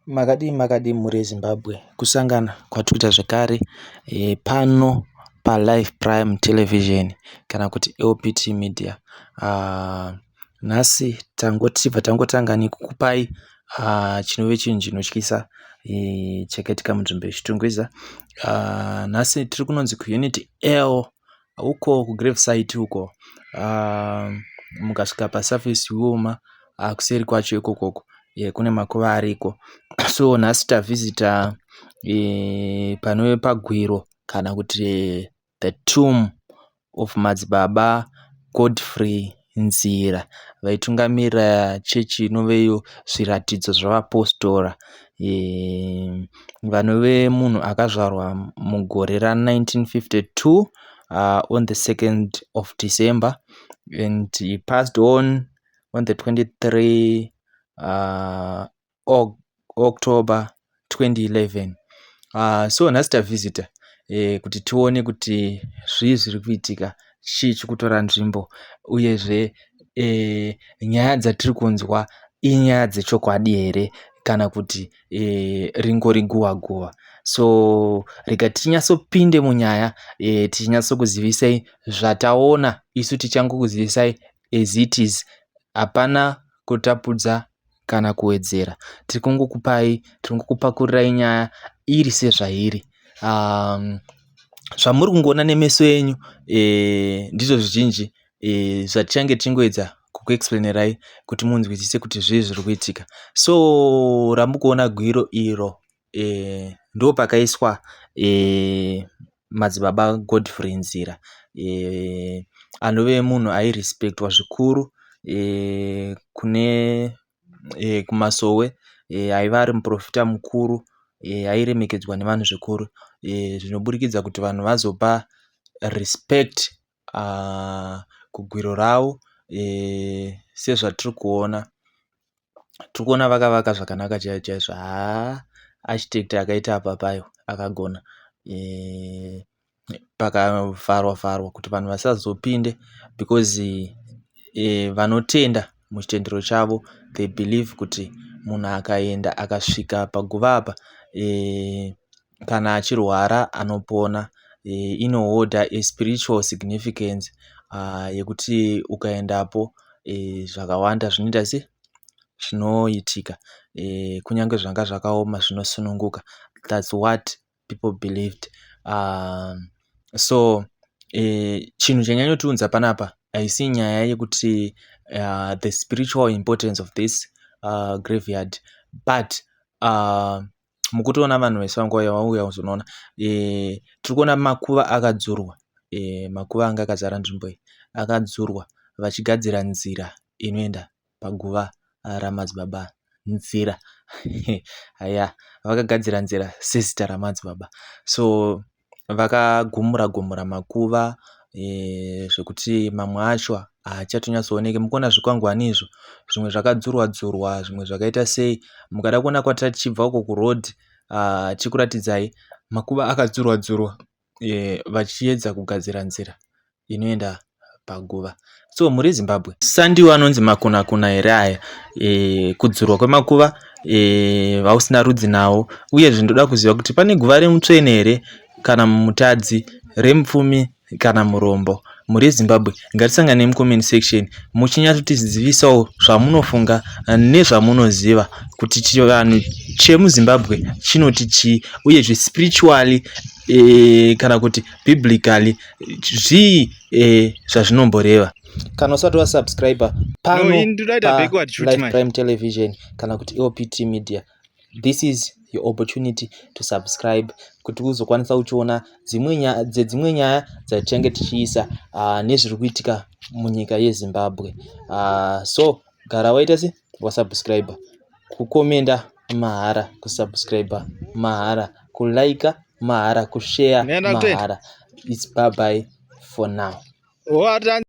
Makadi muri Zimbabwe kusangana kwatikuita zvekare pano paLife Prime Television kana kuti LPT Media. Nhasi tibva tangotanga nekukupai chinove chinhu chinotyisa chakaitika munzvimbo yeChitungwiza. Nhasi tiri kunonzi kuUnity L uko kuGravesite uko, mukasvika pasurface Huma kuseri kwacho ikokoko kune makuva ariko. So nhasi tavhizita panove pagwiro kana kuti the tomb of madzibaba Godfrey Nzira, vaitungamirira chechi inoveyo zviratidzo zvavapostora, vanove munhu akazvarwa mugore ra1952 on the 2nd of December and he passed on the 23 October 2011. So nhasi tavhizita kuti tione kuti zvii zviri kuitika, chii chikutora nzvimbo, uyezve nyaya dzatiri kunzwa inyaya dzechokwadi here kana kuti ringori guhwa. So rega tinyatsopinde munyaya tichinyatsokuzivisai zvataona, isu tichangokuzivisai as it is, hapana kutapudza kana kuwedzera. Tiri kungokupakurai nyaya iri sezvairi. Zvamuri kungoona nemeso enyu ndizvo zvizhinji zvatichange tingoedza kukuexplainerai kuti munzwisise kuti zvii zviri kuitika. So ramukuona gwiro iro ndo pakaiswa madzibaba Godfrey Nzira, anove munhu airespektwa zvikuru kune kumasowe, aiva ari muprofita mukuru, airemekedzwa nevanhu zvikuru, zvinoburikidza kuti vanhu vazopa respect kugwiro ravo. Sezvatiri kuona, tiri kuona vakavaka zvakanaka chaizvo. Architect akaita apa payo akagona pakavharwa kuti vanhu vasazopinde, because vanotenda muchitendero chavo they believe kuti munhu akaenda akasvika paguva apa kana achirwara anopona. Inohodha spiritual significance yekuti ukaendapo zvakawanda zvinoita zvinoitika, kunyange zvanga zvakaoma zvinosununguka. That's what people believed. So chinhu chanyanyotiudza panapa haisi nyaya yekuti the spiritual importance of this graveyard, but mukutoona vanhu vese vauya kuzonoona, tiri kuona makuva akadzurwa, makuva anga akazara nzvimbo iyi akadzurwa vachigadzira nzira inoenda paguva ramadzibaba Nzira. Haya, vakagadzira nzira sezita ramadzibaba, so vakagumura makuva zvekuti mamwe acho haachatonyatsooneke. Mukuona zvikwangwani izvo, zvimwe zvakadzurwa, zvimwe zvakaita sei. Mukada kuona kwatachibva uko kuroad, chikuratidzai makuva akadzurwa vachiedza kugadzira nzira inoenda paguva. So muri Zimbabwe sandiwo anonzi makuna here aya, kudzurwa kwemakuva vausina rudzi nawo. Uyezve ndoda kuziva kuti pane guva remutsvene here kana mutadzi, remupfumi kana murombo muri Zimbabwe. Ngatisanganei mucomment section muchinyatsotizivisawo zvamunofunga nezvamunoziva kuti chivanhu chemuZimbabwe chinoti chii, uyezve spiritually kana kuti biblically zvii zvazvinomboreva. Kana usati wasubscribe pano paLife Prime Television kana kuti LPT Media, this is your opportunity to subscribe kuti uzokwanisa kuchiona dzimwe nyaya dzatichange tichiisa nezviri kuitika munyika yeZimbabwe. So gara waita wasubscribe, kukomenda mahara, kusubscribe mahara, kulike mahara, kushare mahara. It's bye bye for now.